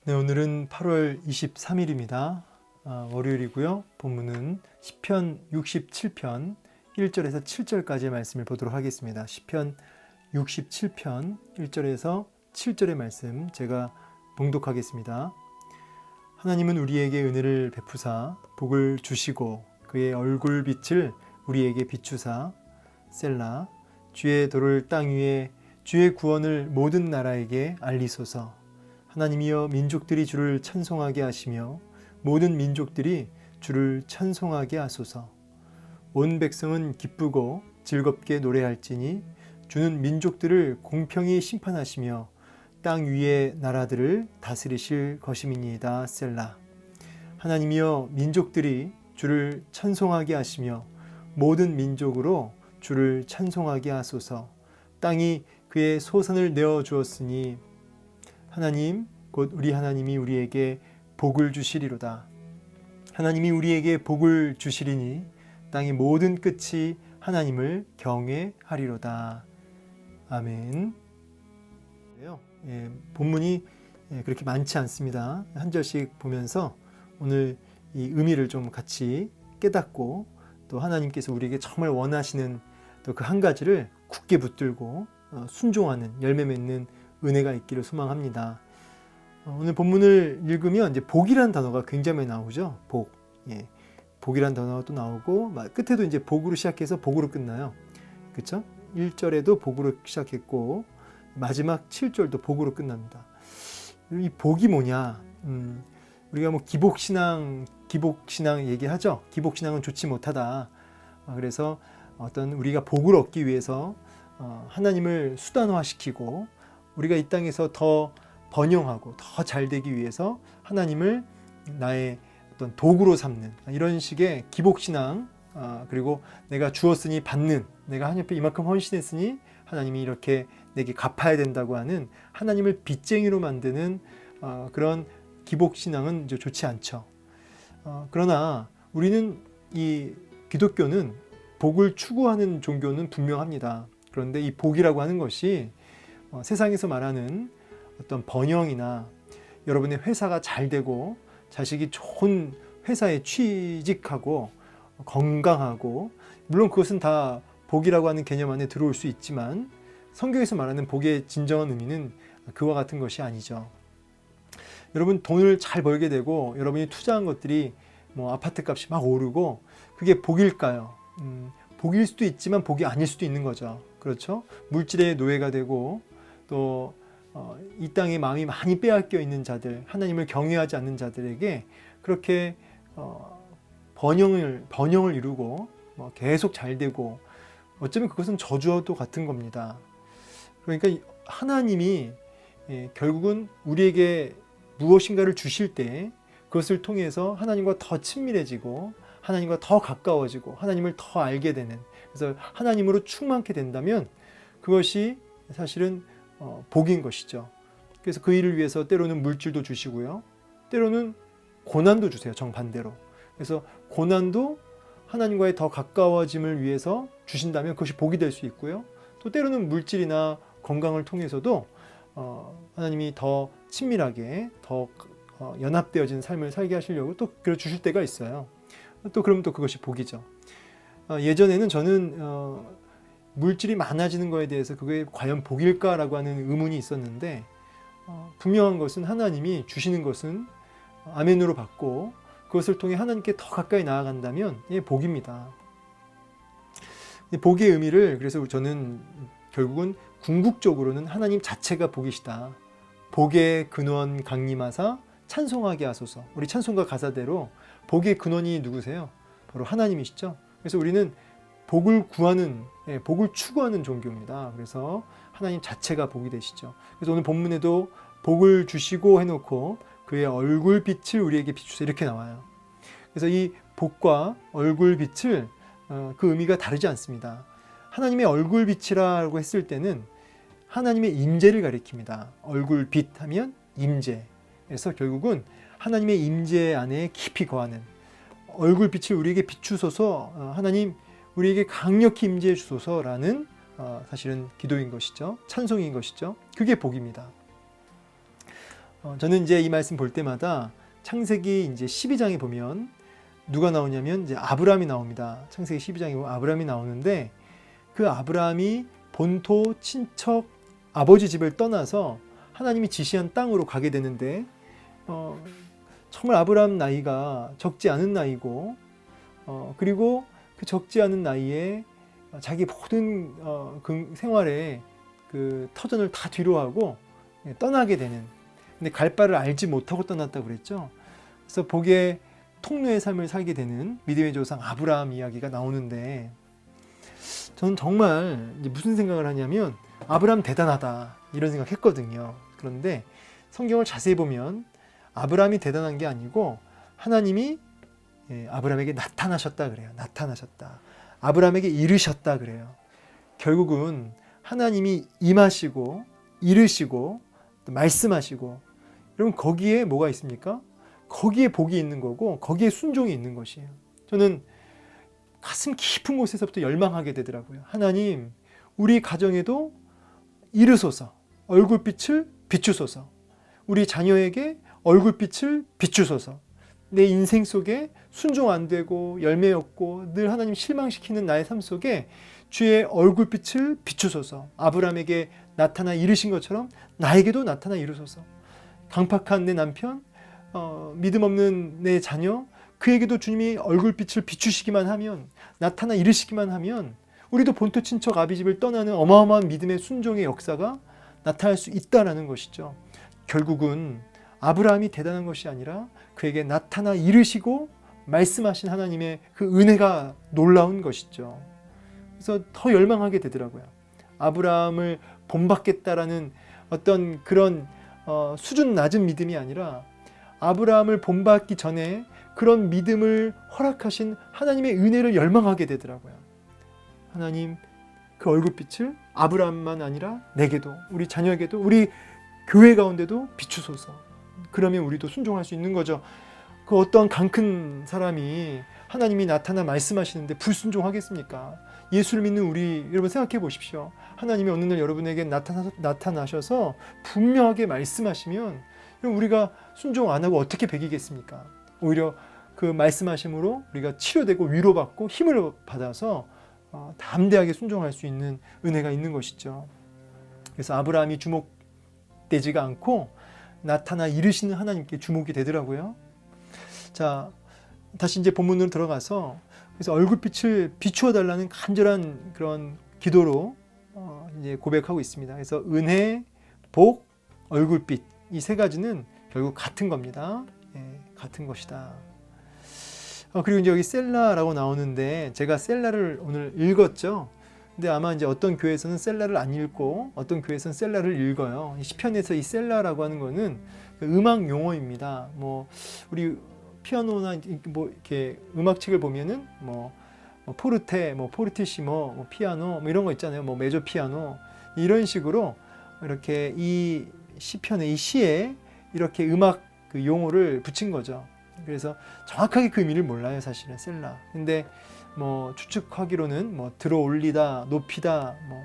네, 오늘은 8월 23일입니다. 월요일이고요. 본문은 시편 67편 1절에서 7절까지의 말씀을 보도록 하겠습니다. 시편 67편 1절에서 7절의 말씀 제가 봉독하겠습니다. 하나님은 우리에게 은혜를 베푸사 복을 주시고 그의 얼굴빛을 우리에게 비추사 셀라. 주의 도를 땅 위에 주의 구원을 모든 나라에게 알리소서. 하나님이여, 민족들이 주를 찬송하게 하시며 모든 민족들이 주를 찬송하게 하소서. 온 백성은 기쁘고 즐겁게 노래할지니 주는 민족들을 공평히 심판하시며 땅 위의 나라들을 다스리실 것임이니이다. 셀라. 하나님이여, 민족들이 주를 찬송하게 하시며 모든 민족으로 주를 찬송하게 하소서. 땅이 그의 소산을 내어 주었으니 하나님 곧 우리 하나님이 우리에게 복을 주시리로다. 하나님이 우리에게 복을 주시리니 땅의 모든 끝이 하나님을 경외하리로다. 아멘. 본문이 그렇게 많지 않습니다. 한 절씩 보면서 오늘 이 의미를 좀 같이 깨닫고 또 하나님께서 우리에게 정말 원하시는 또 그 한 가지를 굳게 붙들고 순종하는 열매 맺는 은혜가 있기를 소망합니다. 오늘 본문을 읽으면 이제 복이라는 단어가 굉장히 많이 나오죠. 복. 복이라는 단어가 또 나오고 끝에도 이제 복으로 시작해서 복으로 끝나요. 그렇죠? 1절에도 복으로 시작했고 마지막 7절도 복으로 끝납니다. 이 복이 뭐냐? 우리가 뭐 기복신앙 얘기하죠. 기복신앙은 좋지 못하다. 그래서 어떤 우리가 복을 얻기 위해서 하나님을 수단화시키고 우리가 이 땅에서 더 번영하고 더 잘 되기 위해서 하나님을 나의 어떤 도구로 삼는 이런 식의 기복신앙, 그리고 내가 주었으니 받는, 내가 하나님 앞에 이만큼 헌신했으니 하나님이 이렇게 내게 갚아야 된다고 하는 하나님을 빚쟁이로 만드는 그런 기복신앙은 이제 좋지 않죠. 그러나 우리는 이 기독교는 복을 추구하는 종교는 분명합니다. 그런데 이 복이라고 하는 것이 세상에서 말하는 어떤 번영이나 여러분의 회사가 잘 되고 자식이 좋은 회사에 취직하고 건강하고, 물론 그것은 다 복이라고 하는 개념 안에 들어올 수 있지만 성경에서 말하는 복의 진정한 의미는 그와 같은 것이 아니죠. 여러분 돈을 잘 벌게 되고 여러분이 투자한 것들이 뭐 아파트 값이 막 오르고 그게 복일까요? 복일 수도 있지만 복이 아닐 수도 있는 거죠. 그렇죠? 물질의 노예가 되고 또 이 땅에 마음이 많이 빼앗겨 있는 자들, 하나님을 경외하지 않는 자들에게 그렇게 번영을 이루고 계속 잘 되고 어쩌면 그것은 저주와도 같은 겁니다. 그러니까 하나님이 결국은 우리에게 무엇인가를 주실 때 그것을 통해서 하나님과 더 친밀해지고 하나님과 더 가까워지고 하나님을 더 알게 되는, 그래서 하나님으로 충만케 된다면 그것이 사실은 복인 것이죠. 그래서 그 일을 위해서 때로는 물질도 주시고요. 때로는 고난도 주세요. 정반대로. 그래서 고난도 하나님과의 더 가까워짐을 위해서 주신다면 그것이 복이 될 수 있고요. 또 때로는 물질이나 건강을 통해서도 하나님이 더 친밀하게 더 연합되어진 삶을 살게 하시려고 또 그래 주실 때가 있어요. 또 그러면 또 그것이 복이죠. 예전에는 저는 물질이 많아지는 거에 대해서 그게 과연 복일까라고 하는 의문이 있었는데 분명한 것은 하나님이 주시는 것은 아멘으로 받고 그것을 통해 하나님께 더 가까이 나아간다면 복입니다. 복의 의미를 그래서 저는 결국은 궁극적으로는 하나님 자체가 복이시다. 복의 근원 강림하사 찬송하게 하소서. 우리 찬송가 가사대로 복의 근원이 누구세요? 바로 하나님이시죠. 그래서 우리는 복을 구하는, 복을 추구하는 종교입니다. 그래서 하나님 자체가 복이 되시죠. 그래서 오늘 본문에도 복을 주시고 해놓고 그의 얼굴빛을 우리에게 비추세 이렇게 나와요. 그래서 이 복과 얼굴빛을 그 의미가 다르지 않습니다. 하나님의 얼굴빛이라고 했을 때는 하나님의 임재를 가리킵니다. 얼굴빛 하면 임재. 그래서 결국은 하나님의 임재 안에 깊이 거하는, 얼굴빛을 우리에게 비추소서, 하나님 우리에게 강력히 임재해 주소서라는 사실은 기도인 것이죠. 찬송인 것이죠. 그게 복입니다. 저는 이제 이 말씀 볼 때마다 창세기 이제 12장에 보면 누가 나오냐면 이제 아브라함이 나옵니다. 창세기 12장에 보면 아브라함이 나오는데 그 아브라함이 본토 친척 아버지 집을 떠나서 하나님이 지시한 땅으로 가게 되는데 정말 아브라함 나이가 적지 않은 나이고 그리고 그 적지 않은 나이에 자기 모든 그 생활에 그 터전을 다 뒤로하고 떠나게 되는, 근데 갈 바를 알지 못하고 떠났다고 그랬죠. 그래서 복의 통로의 삶을 살게 되는 믿음의 조상 아브라함 이야기가 나오는데 저는 정말 이제 무슨 생각을 하냐면 아브라함 대단하다 이런 생각했거든요. 그런데 성경을 자세히 보면 아브라함이 대단한 게 아니고 하나님이 아브라함에게 나타나셨다 그래요. 나타나셨다. 아브라함에게 이르셨다 그래요. 결국은 하나님이 임하시고 이르시고 또 말씀하시고, 여러분 거기에 뭐가 있습니까? 거기에 복이 있는 거고 거기에 순종이 있는 것이에요. 저는 가슴 깊은 곳에서부터 열망하게 되더라고요. 하나님, 우리 가정에도 이르소서, 얼굴빛을 비추소서. 우리 자녀에게 얼굴빛을 비추소서. 내 인생 속에 순종 안 되고 열매 없고 늘 하나님 실망시키는 나의 삶 속에 주의 얼굴빛을 비추소서. 아브라함에게 나타나 이르신 것처럼 나에게도 나타나 이르소서. 강팍한 내 남편, 믿음 없는 내 자녀, 그에게도 주님이 얼굴빛을 비추시기만 하면, 나타나 이르시기만 하면 우리도 본토 친척 아비집을 떠나는 어마어마한 믿음의 순종의 역사가 나타날 수 있다라는 것이죠. 결국은 아브라함이 대단한 것이 아니라 그에게 나타나 이르시고 말씀하신 하나님의 그 은혜가 놀라운 것이죠. 그래서 더 열망하게 되더라고요. 아브라함을 본받겠다라는 어떤 그런 수준 낮은 믿음이 아니라 아브라함을 본받기 전에 그런 믿음을 허락하신 하나님의 은혜를 열망하게 되더라고요. 하나님, 그 얼굴빛을 아브라함만 아니라 내게도, 우리 자녀에게도, 우리 교회 가운데도 비추소서. 그러면 우리도 순종할 수 있는 거죠. 그 어떠한 강큰 사람이 하나님이 나타나 말씀하시는데 불순종하겠습니까? 예수를 믿는 우리 여러분 생각해 보십시오. 하나님이 어느 날 여러분에게 나타나셔서 분명하게 말씀하시면 우리가 순종 안 하고 어떻게 배기겠습니까? 오히려 그 말씀하심으로 우리가 치료되고 위로받고 힘을 받아서 담대하게 순종할 수 있는 은혜가 있는 것이죠. 그래서 아브라함이 주목되지가 않고 나타나 이르시는 하나님께 주목이 되더라고요. 자, 다시 이제 본문으로 들어가서 그래서 얼굴빛을 비추어 달라는 간절한 그런 기도로 이제 고백하고 있습니다. 그래서 은혜, 복, 얼굴빛, 이 세 가지는 결국 같은 겁니다. 같은 것이다. 그리고 이제 여기 셀라라고 나오는데 제가 셀라를 오늘 읽었죠. 근데 아마 이제 어떤 교회에서는 셀라를 안 읽고 어떤 교회에서는 셀라를 읽어요. 시편에서 이 셀라라고 하는 거는 음악 용어입니다. 뭐 우리 피아노나 뭐 이렇게 음악책을 보면은 뭐 포르테, 뭐 포르티시모, 뭐 피아노, 뭐 이런 거 있잖아요. 뭐 메조 피아노, 이런 식으로 이렇게 이 시편의 이 시에 이렇게 음악 그 용어를 붙인 거죠. 그래서 정확하게 그 의미를 몰라요, 사실은 셀라. 근데 뭐 추측하기로는 뭐 들어올리다, 높이다, 뭐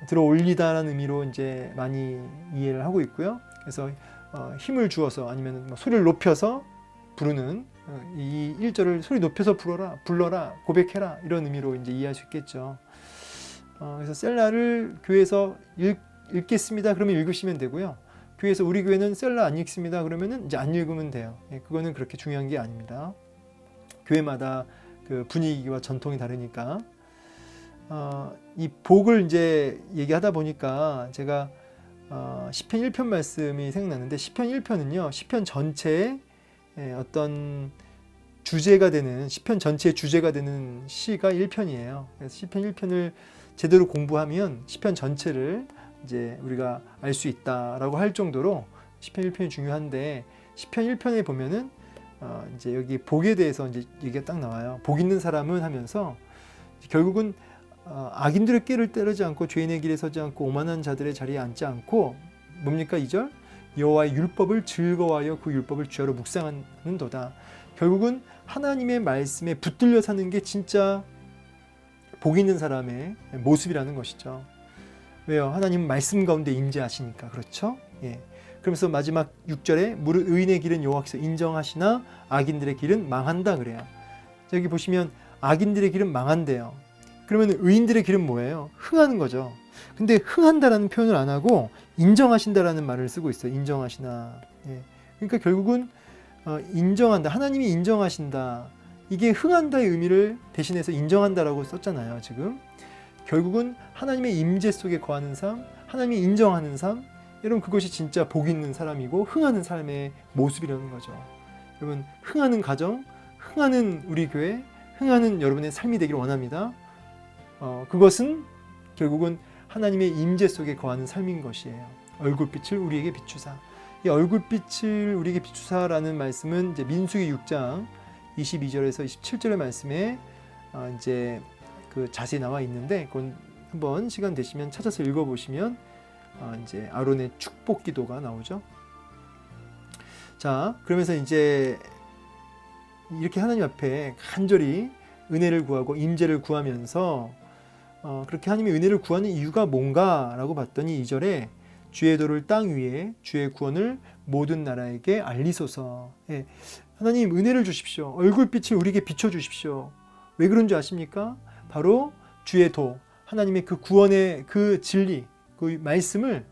들어올리다라는 의미로 이제 많이 이해를 하고 있고요. 그래서 힘을 주어서 아니면 뭐 소리를 높여서 부르는 이 1절을 소리 높여서 불러라, 고백해라, 이런 의미로 이제 이해할 수 있겠죠. 그래서 셀라를 교회에서 읽겠습니다. 그러면 읽으시면 되고요. 교회에서 우리 교회는 셀라 안 읽습니다. 그러면은 이제 안 읽으면 돼요. 그거는 그렇게 중요한 게 아닙니다. 교회마다 그 분위기와 전통이 다르니까. 이 복을 이제 얘기하다 보니까 제가 시편 1편 말씀이 생각나는데, 시편 1편은요 시편 전체의 어떤 주제가 되는, 시편 전체의 주제가 되는 시가 1편이에요. 그래서 시편 1편을 제대로 공부하면 시편 전체를 이제 우리가 알 수 있다라고 할 정도로 시편 1편이 중요한데, 시편 1편에 보면은 이제 여기 복에 대해서 이제 얘기가 딱 나와요. 복 있는 사람은 하면서 결국은 악인들의 꾀를 따르지 않고 죄인의 길에 서지 않고 오만한 자들의 자리에 앉지 않고, 뭡니까 2절? 여호와의 율법을 즐거워하여 그 율법을 주야로 묵상하는도다. 결국은 하나님의 말씀에 붙들려 사는 게 진짜 복 있는 사람의 모습이라는 것이죠. 왜요? 하나님은 말씀 가운데 임재하시니까. 그렇죠? 예. 그러면서 마지막 6절에 무릇 의인의 길은 여호와께서 인정하시나 악인들의 길은 망한다 그래요. 여기 보시면 악인들의 길은 망한대요. 그러면 의인들의 길은 뭐예요? 흥하는 거죠. 근데 흥한다라는 표현을 안 하고 인정하신다라는 말을 쓰고 있어요. 인정하시나. 예. 그러니까 결국은 인정한다. 하나님이 인정하신다. 이게 흥한다의 의미를 대신해서 인정한다라고 썼잖아요. 지금 결국은 하나님의 임재 속에 거하는 삶, 하나님이 인정하는 삶, 여러분 그것이 진짜 복 있는 사람이고 흥하는 삶의 모습이라는 거죠. 여러분 흥하는 가정, 흥하는 우리 교회, 흥하는 여러분의 삶이 되기를 원합니다. 그것은 결국은 하나님의 임재 속에 거하는 삶인 것이에요. 얼굴빛을 우리에게 비추사. 이 얼굴빛을 우리에게 비추사라는 말씀은 이제 민수기 6장 22절에서 27절의 말씀에 이제 그 자세히 나와 있는데, 그건 한번 시간 되시면 찾아서 읽어보시면 이제 아론의 축복 기도가 나오죠. 자, 그러면서 이제 이렇게 하나님 앞에 간절히 은혜를 구하고 임재를 구하면서 그렇게 하나님의 은혜를 구하는 이유가 뭔가라고 봤더니 2절에 주의 도를 땅 위에 주의 구원을 모든 나라에게 알리소서. 예, 하나님 은혜를 주십시오. 얼굴빛을 우리에게 비춰주십시오. 왜 그런 줄 아십니까? 바로 주의 도, 하나님의 그 구원의 그 진리, 그 말씀을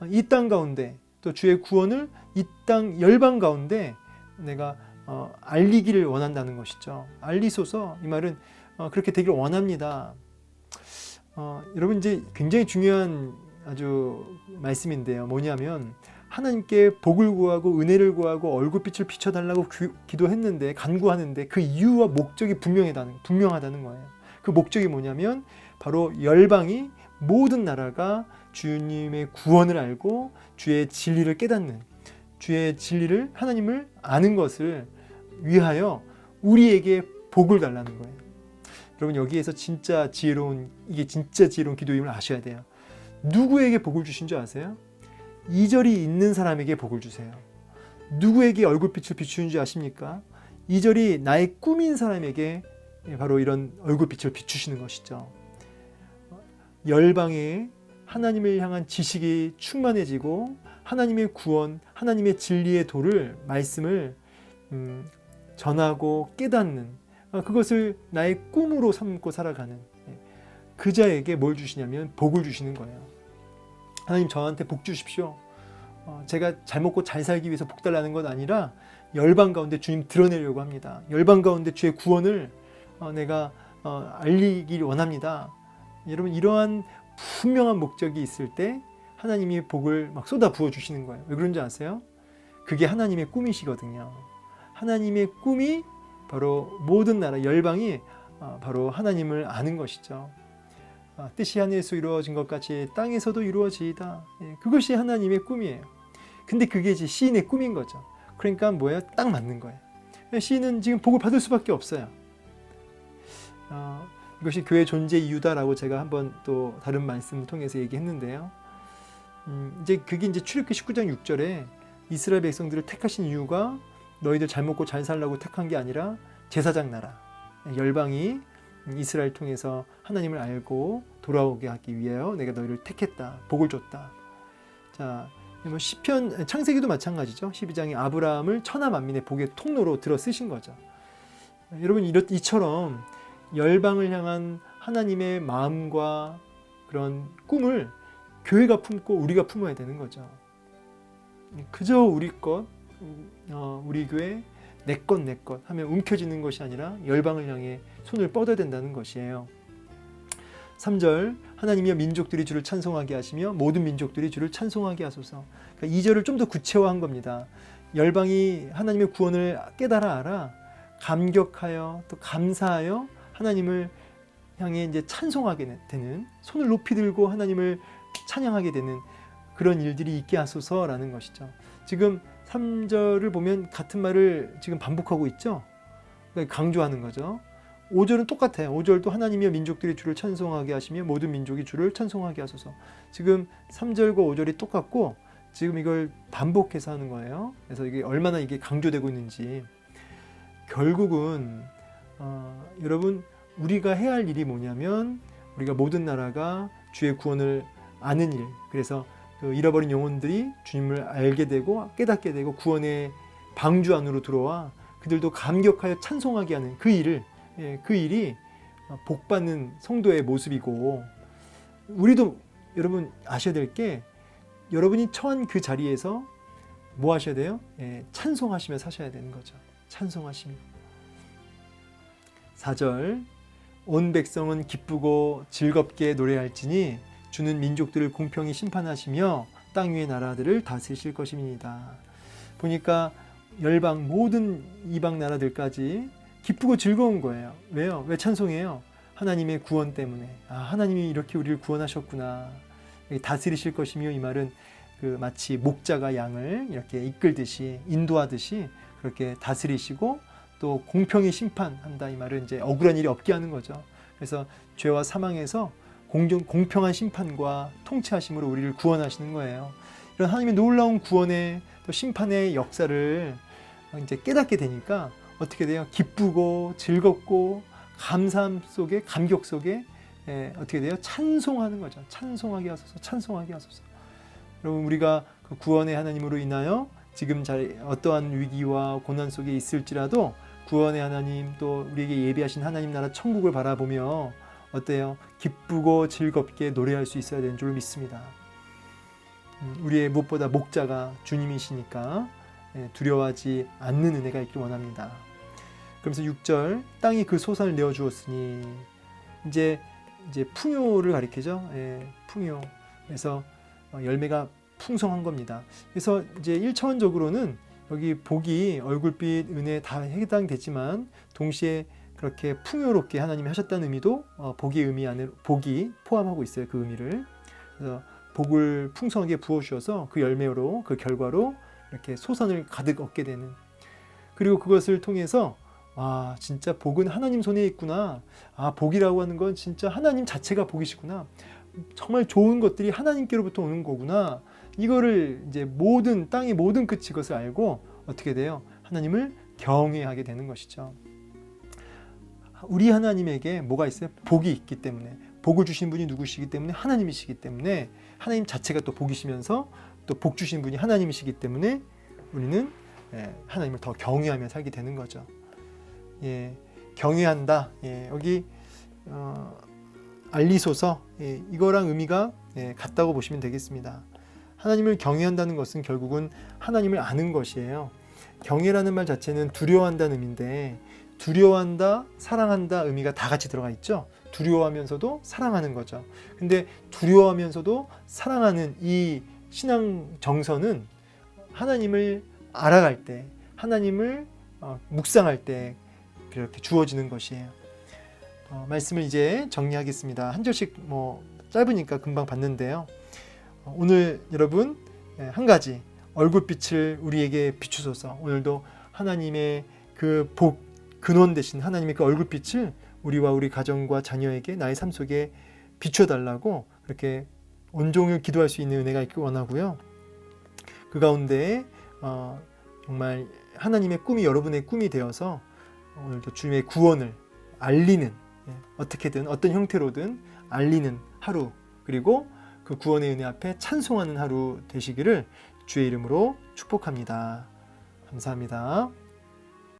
이 땅 가운데, 또 주의 구원을 이 땅 열방 가운데 내가 알리기를 원한다는 것이죠. 알리소서, 이 말은 그렇게 되기를 원합니다. 여러분 이제 굉장히 중요한 아주 말씀인데요. 뭐냐면 하나님께 복을 구하고 은혜를 구하고 얼굴빛을 비춰달라고 기도했는데, 간구하는데 그 이유와 목적이 분명하다는 거예요. 그 목적이 뭐냐면 바로 열방이, 모든 나라가 주님의 구원을 알고 주의 진리를 깨닫는, 주의 진리를, 하나님을 아는 것을 위하여 우리에게 복을 달라는 거예요. 여러분 여기에서 진짜 지혜로운 기도임을 아셔야 돼요. 누구에게 복을 주신 줄 아세요? 2절이 있는 사람에게 복을 주세요. 누구에게 얼굴빛을 비추는 줄 아십니까? 2절이 나의 꿈인 사람에게 바로 이런 얼굴빛을 비추시는 것이죠. 열방에 하나님을 향한 지식이 충만해지고 하나님의 구원, 하나님의 진리의 도를, 말씀을 전하고 깨닫는, 그것을 나의 꿈으로 삼고 살아가는 그 자에게 뭘 주시냐면 복을 주시는 거예요. 하나님 저한테 복 주십시오. 제가 잘 먹고 잘 살기 위해서 복 달라는 건 아니라 열방 가운데 주님 드러내려고 합니다. 열방 가운데 주의 구원을 내가 알리길 원합니다. 여러분 이러한 분명한 목적이 있을 때 하나님이 복을 막 쏟아 부어 주시는 거예요. 왜 그런지 아세요? 그게 하나님의 꿈이시거든요. 하나님의 꿈이 바로 모든 나라 열방이 바로 하나님을 아는 것이죠. 뜻이 하늘에서 이루어진 것 같이 땅에서도 이루어지이다. 그것이 하나님의 꿈이에요. 근데 그게 이제 시인의 꿈인 거죠. 그러니까 뭐예요? 딱 맞는 거예요. 시인은 지금 복을 받을 수밖에 없어요. 이것이 교회 존재 이유다라고 제가 한번 또 다른 말씀을 통해서 얘기했는데요. 이제 그게 이제 출애굽기 19장 6절에 이스라엘 백성들을 택하신 이유가 너희들 잘 먹고 잘 살라고 택한 게 아니라 제사장 나라, 열방이 이스라엘 통해서 하나님을 알고 돌아오게 하기 위하여 내가 너희를 택했다. 복을 줬다. 자, 뭐 시편, 창세기도 마찬가지죠. 12장에 아브라함을 천하 만민의 복의 통로로 들어 쓰신 거죠. 여러분 이처럼 열방을 향한 하나님의 마음과 그런 꿈을 교회가 품고 우리가 품어야 되는 거죠. 그저 우리 것, 우리 교회 내 것 하면 움켜쥐는 것이 아니라 열방을 향해 손을 뻗어야 된다는 것이에요. 3절 하나님이여 민족들이 주를 찬송하게 하시며 모든 민족들이 주를 찬송하게 하소서. 그러니까 2절을 좀 더 구체화한 겁니다. 열방이 하나님의 구원을 깨달아 알아 감격하여 또 감사하여 하나님을 향해 이제 찬송하게 되는, 손을 높이 들고 하나님을 찬양하게 되는 그런 일들이 있게 하소서라는 것이죠. 지금 3절을 보면 같은 말을 지금 반복하고 있죠. 그러니까 강조하는 거죠. 5절은 똑같아요. 5절도 하나님이여 민족들이 주를 찬송하게 하시며 모든 민족이 주를 찬송하게 하소서. 지금 3절과 5절이 똑같고 지금 이걸 반복해서 하는 거예요. 그래서 이게 얼마나 이게 강조되고 있는지. 결국은 여러분 우리가 해야 할 일이 뭐냐면 우리가 모든 나라가 주의 구원을 아는 일, 그래서 그 잃어버린 영혼들이 주님을 알게 되고 깨닫게 되고 구원의 방주 안으로 들어와 그들도 감격하여 찬송하게 하는 그 일이 복받는 성도의 모습이고, 우리도 여러분 아셔야 될 게, 여러분이 처한 그 자리에서 뭐 하셔야 돼요? 찬송하시며 사셔야 되는 거죠. 찬송하시며. 4절, 온 백성은 기쁘고 즐겁게 노래할지니 주는 민족들을 공평히 심판하시며 땅 위의 나라들을 다스리실 것입니다. 보니까 열방 모든 이방 나라들까지 기쁘고 즐거운 거예요. 왜요? 왜 찬송해요? 하나님의 구원 때문에. 하나님이 이렇게 우리를 구원하셨구나. 다스리실 것이며, 이 말은 그 마치 목자가 양을 이렇게 이끌듯이 인도하듯이 그렇게 다스리시고 또 공평히 심판한다. 이 말은 이제 억울한 일이 없게 하는 거죠. 그래서 죄와 사망에서 공평한 심판과 통치하심으로 우리를 구원하시는 거예요. 이런 하나님의 놀라운 구원의 또 심판의 역사를 이제 깨닫게 되니까 어떻게 돼요? 기쁘고 즐겁고 감사함 속에, 감격 속에 어떻게 돼요? 찬송하는 거죠. 찬송하게 하소서, 찬송하게 하소서. 여러분, 우리가 그 구원의 하나님으로 인하여 지금 어떠한 위기와 고난 속에 있을지라도 구원의 하나님, 또 우리에게 예비하신 하나님 나라 천국을 바라보며 어때요? 기쁘고 즐겁게 노래할 수 있어야 되는 줄 믿습니다. 우리의 무엇보다 목자가 주님이시니까 두려워하지 않는 은혜가 있길 원합니다. 그러면서 6절, 땅이 그 소산을 내어주었으니, 이제 풍요를 가리키죠. 풍요. 그래서 열매가 풍성한 겁니다. 그래서 이제 1차원적으로는 여기 복이 얼굴빛, 은혜 다 해당되지만 동시에 그렇게 풍요롭게 하나님이 하셨다는 의미도 복의 의미 안에 복이 포함하고 있어요. 그 의미를. 그래서 복을 풍성하게 부어주셔서 그 열매로, 그 결과로 이렇게 소산을 가득 얻게 되는, 그리고 그것을 통해서 진짜 복은 하나님 손에 있구나. 복이라고 하는 건 진짜 하나님 자체가 복이시구나. 정말 좋은 것들이 하나님께로부터 오는 거구나. 이거를 이제 땅의 모든 끝이 그것을 알고 어떻게 돼요? 하나님을 경외하게 되는 것이죠. 우리 하나님에게 뭐가 있어요? 복이 있기 때문에, 복을 주신 분이 누구시기 때문에 하나님이시기 때문에, 하나님 자체가 또 복이시면서 또 복 주신 분이 하나님이시기 때문에 우리는 하나님을 더 경외하며 살게 되는 거죠. 경외한다. 여기 알리소서, 이거랑 의미가 같다고 보시면 되겠습니다. 하나님을 경외한다는 것은 결국은 하나님을 아는 것이에요. 경외라는 말 자체는 두려워한다는 의미인데, 두려워한다, 사랑한다 의미가 다 같이 들어가 있죠. 두려워하면서도 사랑하는 거죠. 근데 두려워하면서도 사랑하는 이 신앙 정서는 하나님을 알아갈 때, 하나님을 묵상할 때 그렇게 주어지는 것이에요. 말씀을 이제 정리하겠습니다. 한 절씩 짧으니까 금방 봤는데요. 오늘 여러분 한 가지, 얼굴빛을 우리에게 비추소서. 오늘도 하나님의 그 복 근원 되신 하나님의 그 얼굴빛을 우리와 우리 가정과 자녀에게 나의 삶 속에 비춰달라고 그렇게 온종일 기도할 수 있는 은혜가 있길 원하고요. 그 가운데 정말 하나님의 꿈이 여러분의 꿈이 되어서 오늘도 주님의 구원을 알리는, 어떻게든 어떤 형태로든 알리는 하루, 그리고 그 구원의 은혜 앞에 찬송하는 하루 되시기를 주의 이름으로 축복합니다. 감사합니다.